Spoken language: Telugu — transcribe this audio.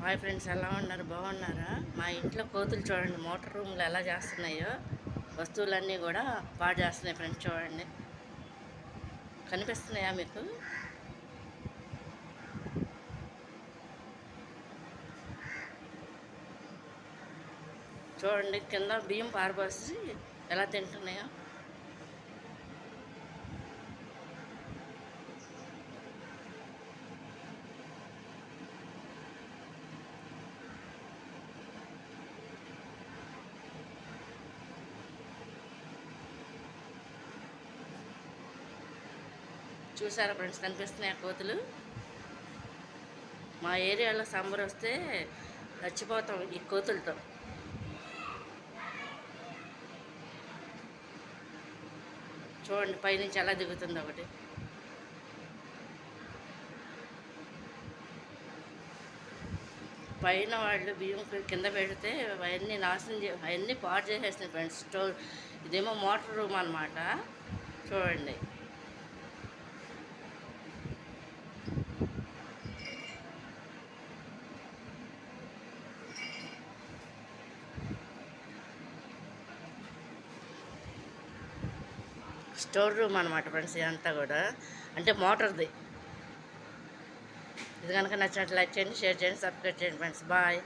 హాయ్ ఫ్రెండ్స్, ఎలా ఉన్నారు? బాగున్నారా? మా ఇంట్లో కోతులు చూడండి మోటార్ రూమ్లో ఎలా చేస్తున్నాయో. వస్తువులన్నీ కూడా పాడు చేస్తున్నాయి ఫ్రెండ్స్. చూడండి, కనిపిస్తున్నాయా మీకు? చూడండి, కింద బియ్యం పారబోసి ఎలా తింటున్నాయో. చూసారా ఫ్రెండ్స్, కనిపిస్తున్నాయా కోతులు? మా ఏరియాలో సమ్మర్ వస్తే చచ్చిపోతాం ఈ కోతులతో. చూడండి, పైనుంచి ఎలా దిగుతుంది ఒకటి. పైన వాళ్ళు బియ్యం కింద పెడితే అవన్నీ అవన్నీ పాడు చేసేసినాయి ఫ్రెండ్స్. ఇదేమో మోటార్ రూమ్ అన్నమాట. చూడండి, స్టోర్ రూమ్ అనమాట ఫ్రెండ్స్. ఇదంతా కూడా అంటే మోటార్ది. ఇది కనుక నచ్చినట్లు లైక్ చేయండి, షేర్ చేయండి, సబ్స్క్రైబ్ చేయండి ఫ్రెండ్స్. బాయ్.